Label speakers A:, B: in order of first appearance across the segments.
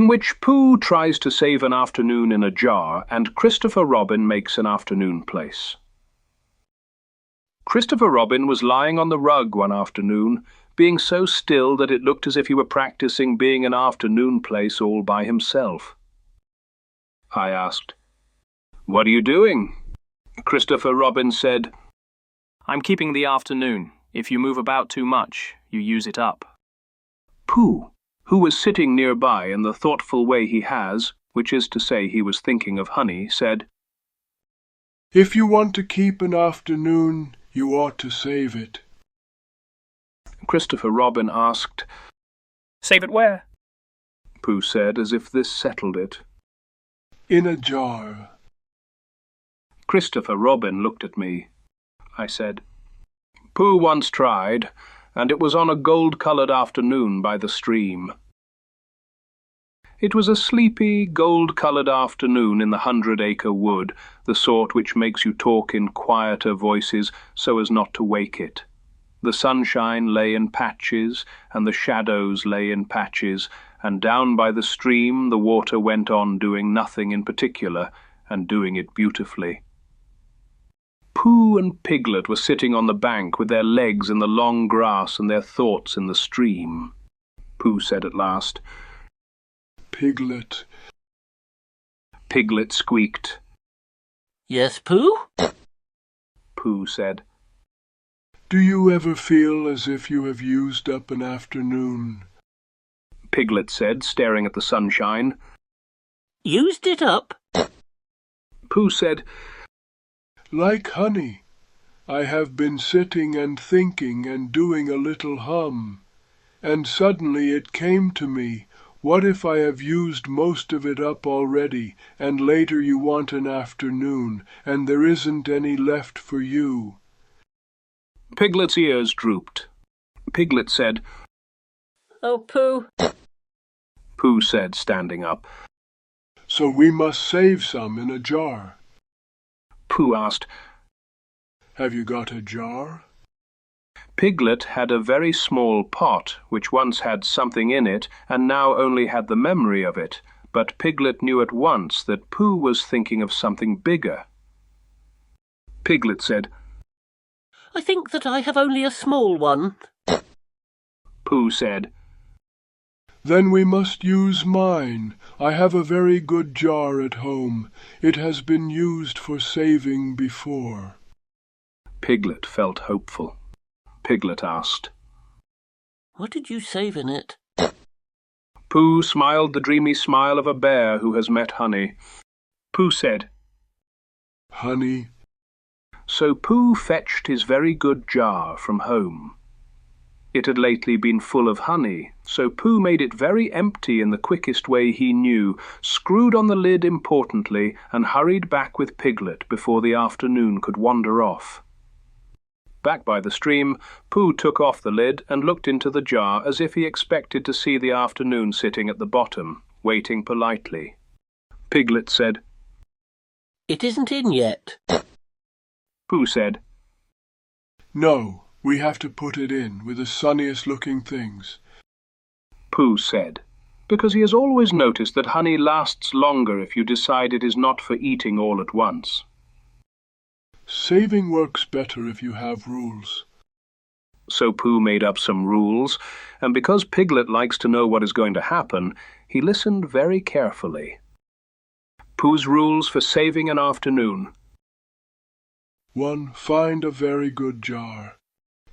A: in which Pooh tries to save an afternoon in a jar and Christopher Robin makes an afternoon place. Christopher Robin was lying on the rug one afternoon, being so still that it looked as if he were practicing being an afternoon place all by himself. I asked, "What are you doing?" Christopher Robin said,
B: "I'm keeping the afternoon. If you move about too much, you use it up."
A: Pooh, who was sitting nearby in the thoughtful way he has, which is to say he was thinking of honey, said,
C: "If you want to keep an afternoon, you ought to save it."
A: Christopher Robin asked,
B: "Save it where?"
A: Pooh said, as if this settled it.
C: "In a jar."
A: Christopher Robin looked at me. I said, "Pooh once tried, and it was on a gold-coloured afternoon by the stream." It was a sleepy, gold-coloured afternoon in the 100-acre wood, the sort which makes you talk in quieter voices so as not to wake it. The sunshine lay in patches, and the shadows lay in patches, and down by the stream the water went on doing nothing in particular, and doing it beautifully. Pooh and Piglet were sitting on the bank with their legs in the long grass and their thoughts in the stream. Pooh said at last,
C: "Piglet."
A: Piglet squeaked.
D: "Yes, Pooh?"
A: Pooh said,
C: "Do you ever feel as if you have used up an afternoon?"
A: Piglet said, staring at the sunshine.
D: "Used it up?"
A: Pooh said,
C: "Like honey. I have been sitting and thinking and doing a little hum, and suddenly it came to me, what if I have used most of it up already, and later you want an afternoon, and there isn't any left for you?"
A: Piglet's ears drooped. Piglet said,
D: "Oh, Pooh."
A: Pooh said, standing up.
C: "So we must save some in a jar."
A: Pooh asked,
C: "Have you got a jar?"
A: Piglet had a very small pot, which once had something in it, and now only had the memory of it, but Piglet knew at once that Pooh was thinking of something bigger. Piglet said,
D: "I think that I have only a small one."
A: Pooh said,
C: "Then we must use mine. I have a very good jar at home. It has been used for saving before."
A: Piglet felt hopeful. Piglet asked,
D: "What did you save in it?"
A: Pooh smiled the dreamy smile of a bear who has met honey. Pooh said,
C: "Honey."
A: So Pooh fetched his very good jar from home. It had lately been full of honey, so Pooh made it very empty in the quickest way he knew, screwed on the lid importantly, and hurried back with Piglet before the afternoon could wander off. Back by the stream, Pooh took off the lid and looked into the jar as if he expected to see the afternoon sitting at the bottom, waiting politely. Piglet said,
D: "It isn't in yet."
A: Pooh said,
C: "No. We have to put it in with the sunniest looking things."
A: Pooh said, because he has always noticed that honey lasts longer if you decide it is not for eating all at once.
C: "Saving works better if you have rules."
A: So Pooh made up some rules, and because Piglet likes to know what is going to happen, he listened very carefully. Pooh's rules for saving an afternoon.
C: 1. Find a very good jar.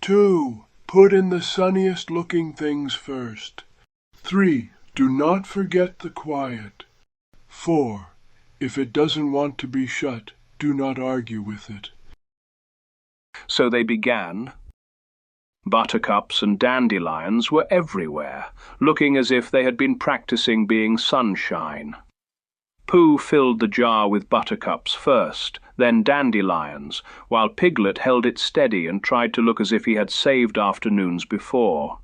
C: 2. Put in the sunniest looking things first. 3. Do not forget the quiet. 4. If it doesn't want to be shut, do not argue with it.
A: So they began. Buttercups and dandelions were everywhere, looking as if they had been practicing being sunshine. Pooh filled the jar with buttercups first, then dandelions, while Piglet held it steady and tried to look as if he had saved afternoons before.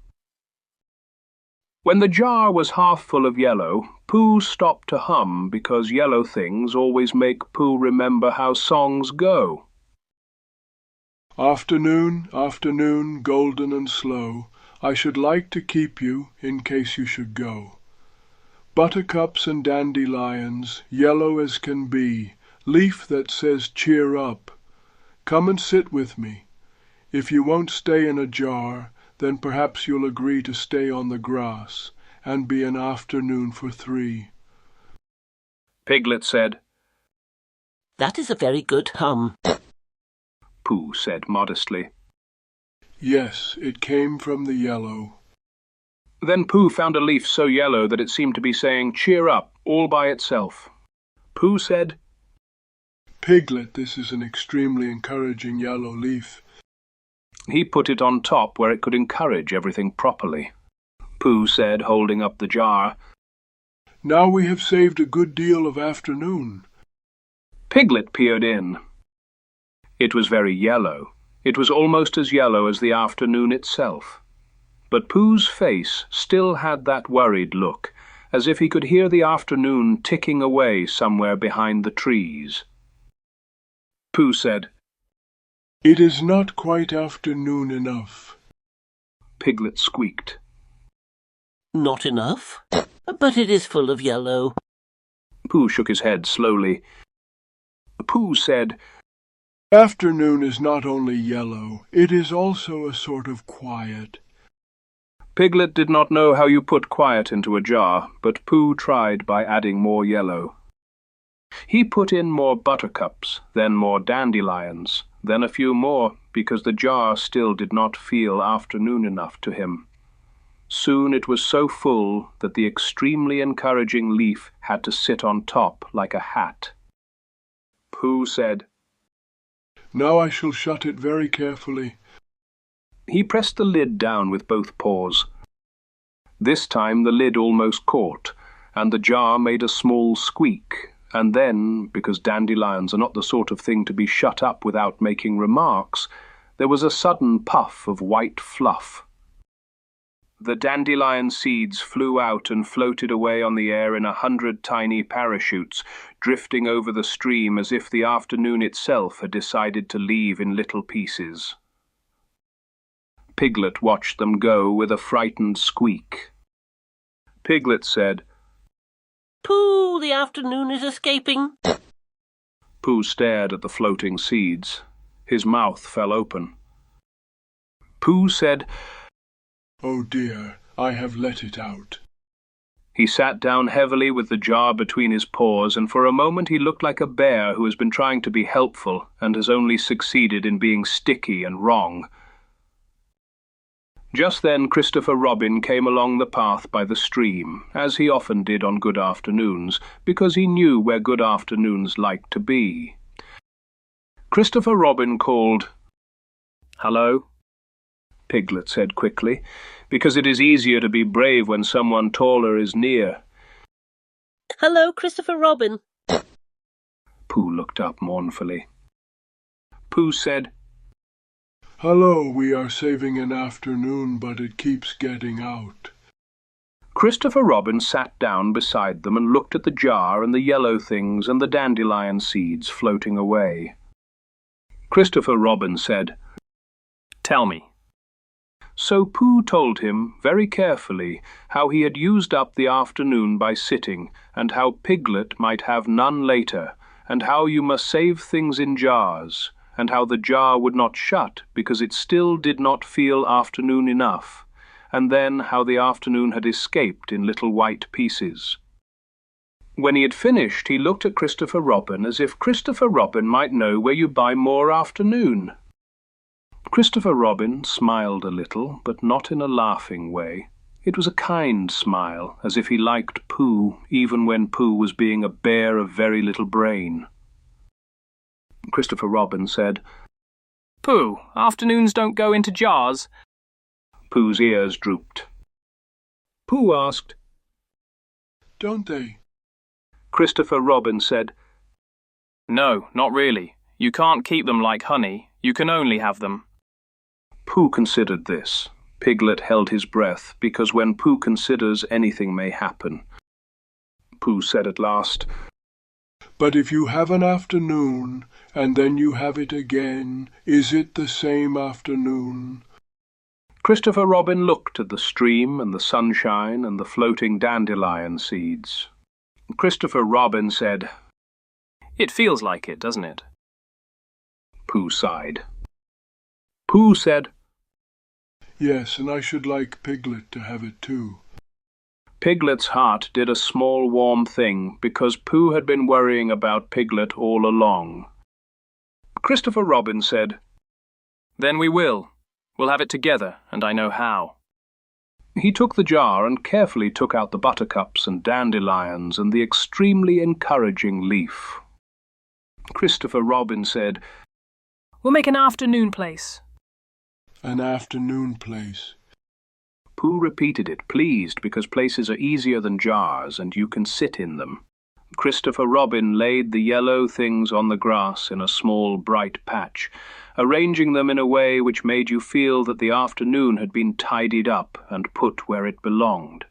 A: When the jar was half full of yellow, Pooh stopped to hum because yellow things always make Pooh remember how songs go.
C: Afternoon, afternoon, golden and slow, I should like to keep you in case you should go. buttercups and dandelions, yellow as can be, leaf that says cheer up. Come and sit with me. If you won't stay in a jar, then perhaps you'll agree to stay on the grass, and be an afternoon for 3.
A: Piglet said.
D: That is a very good hum.
A: Pooh said modestly.
C: Yes, it came from the yellow.
A: Then Pooh found a leaf so yellow that it seemed to be saying, cheer up, all by itself. Pooh said,
C: Piglet, this is an extremely encouraging yellow leaf.
A: He put it on top where it could encourage everything properly. Pooh said, holding up the jar,
C: Now we have saved a good deal of afternoon.
A: Piglet peered in. It was very yellow. It was almost as yellow as the afternoon itself. But Pooh's face still had that worried look, as if he could hear the afternoon ticking away somewhere behind the trees. Pooh said,
C: It is not quite afternoon enough.
A: Piglet squeaked.
D: Not enough? But it is full of yellow.
A: Pooh shook his head slowly. Pooh said,
C: Afternoon is not only yellow, it is also a sort of quiet.
A: Piglet did not know how you put quiet into a jar, but Pooh tried by adding more yellow. He put in more buttercups, then more dandelions, then a few more, because the jar still did not feel afternoon enough to him. Soon it was so full that the extremely encouraging leaf had to sit on top like a hat. Pooh said,
C: Now I shall shut it very carefully.
A: He pressed the lid down with both paws. This time the lid almost caught, and the jar made a small squeak, and then, because dandelions are not the sort of thing to be shut up without making remarks, there was a sudden puff of white fluff. The dandelion seeds flew out and floated away on the air in 100 tiny parachutes, drifting over the stream as if the afternoon itself had decided to leave in little pieces. Piglet watched them go with a frightened squeak. Piglet said,
D: Pooh, the afternoon is escaping.
A: Pooh stared at the floating seeds. His mouth fell open. Pooh said,
C: Oh dear, I have let it out.
A: He sat down heavily with the jar between his paws, and for a moment he looked like a bear who has been trying to be helpful and has only succeeded in being sticky and wrong. Just then Christopher Robin came along the path by the stream, as he often did on good afternoons, because he knew where good afternoons liked to be. Christopher Robin called, Hello? Piglet said quickly, because it is easier to be brave when someone taller is near.
D: Hello, Christopher Robin.
A: Pooh looked up mournfully. Pooh said,
C: Hello, we are saving an afternoon, but it keeps getting out.
A: Christopher Robin sat down beside them and looked at the jar and the yellow things and the dandelion seeds floating away. Christopher Robin said,
B: Tell me.
A: So Pooh told him, very carefully, how he had used up the afternoon by sitting, and how Piglet might have none later, and how you must save things in jars, and how the jar would not shut because it still did not feel afternoon enough, and then how the afternoon had escaped in little white pieces. When he had finished, he looked at Christopher Robin as if Christopher Robin might know where you buy more afternoon. Christopher Robin smiled a little, but not in a laughing way. It was a kind smile, as if he liked Pooh, even when Pooh was being a bear of very little brain. Christopher Robin said,
B: Pooh, afternoons don't go into jars.
A: Pooh's ears drooped. Pooh asked,
C: Don't they?
A: Christopher Robin said,
B: No, not really. You can't keep them like honey. You can only have them.
A: Pooh considered this. Piglet held his breath, because when Pooh considers, anything may happen. Pooh said at last,
C: But if you have an afternoon, and then you have it again, is it the same afternoon?
A: Christopher Robin looked at the stream and the sunshine and the floating dandelion seeds. Christopher Robin said,
B: "It feels like it, doesn't it?"
A: Pooh sighed. Pooh said,
C: Yes, and I should like Piglet to have it too.
A: Piglet's heart did a small warm thing because Pooh had been worrying about Piglet all along. Christopher Robin said,
B: "Then we will. We'll have it together, and I know how."
A: He took the jar and carefully took out the buttercups and dandelions and the extremely encouraging leaf. Christopher Robin said,
E: "We'll make an afternoon place."
C: An afternoon place.
A: Pooh repeated it, pleased, because places are easier than jars and you can sit in them. Christopher Robin laid the yellow things on the grass in a small bright patch, arranging them in a way which made you feel that the afternoon had been tidied up and put where it belonged.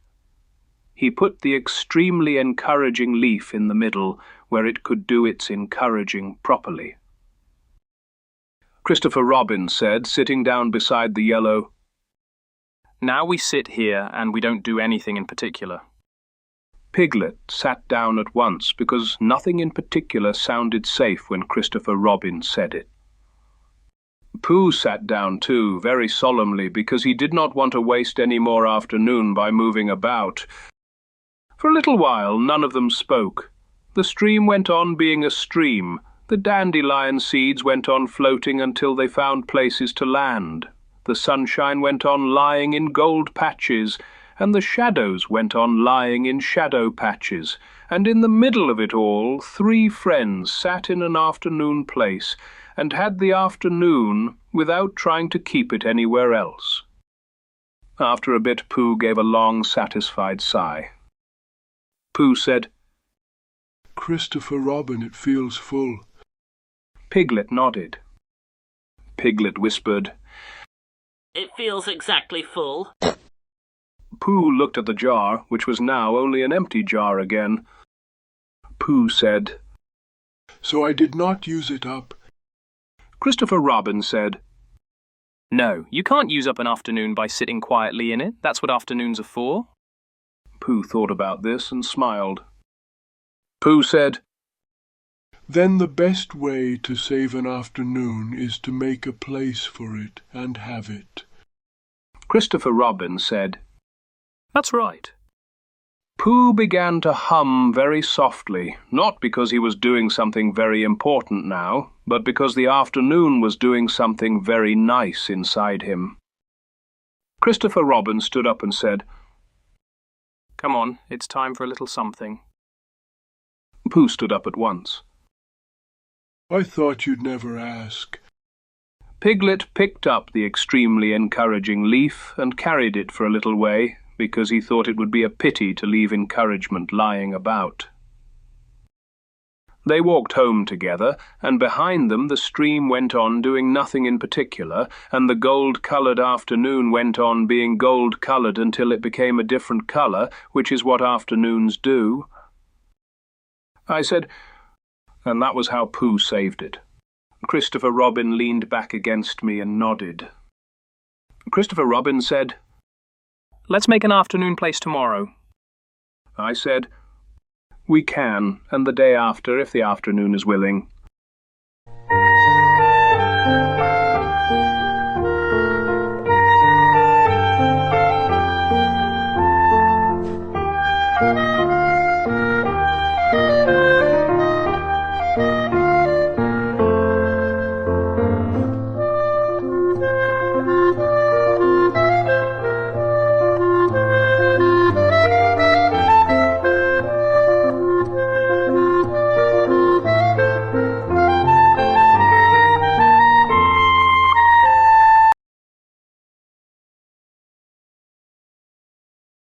A: He put the extremely encouraging leaf in the middle, where it could do its encouraging properly. Christopher Robin said, sitting down beside the yellow,
B: "Now we sit here and we don't do anything in particular."
A: Piglet sat down at once because nothing in particular sounded safe when Christopher Robin said it. Pooh sat down too, very solemnly, because he did not want to waste any more afternoon by moving about. For a little while none of them spoke. The stream went on being a stream. The dandelion seeds went on floating until they found places to land. The sunshine went on lying in gold patches, and the shadows went on lying in shadow patches, and in the middle of it all 3 friends sat in an afternoon place, and had the afternoon without trying to keep it anywhere else. After a bit Pooh gave a long, satisfied sigh. Pooh said,
C: Christopher Robin, it feels full.
A: Piglet nodded. Piglet whispered,
D: It feels exactly full.
A: Pooh looked at the jar, which was now only an empty jar again. Pooh said,
C: So I did not use it up.
A: Christopher Robin said,
B: "No, you can't use up an afternoon by sitting quietly in it. That's what afternoons are for."
A: Pooh thought about this and smiled. Pooh said,
C: Then the best way to save an afternoon is to make a place for it and have it.
A: Christopher Robin said,
B: "That's right."
A: Pooh began to hum very softly, not because he was doing something very important now, but because the afternoon was doing something very nice inside him. Christopher Robin stood up and said,
B: "Come on, it's time for a little something."
A: Pooh stood up at once.
C: I thought you'd never ask.
A: Piglet picked up the extremely encouraging leaf and carried it for a little way, because he thought it would be a pity to leave encouragement lying about. They walked home together, and behind them the stream went on doing nothing in particular, and the gold-coloured afternoon went on being gold-coloured until it became a different colour, which is what afternoons do. I said, and that was how Pooh saved it. Christopher Robin leaned back against me and nodded. Christopher Robin said,
B: "Let's make an afternoon place tomorrow."
A: I said, We can, and the day after if the afternoon is willing.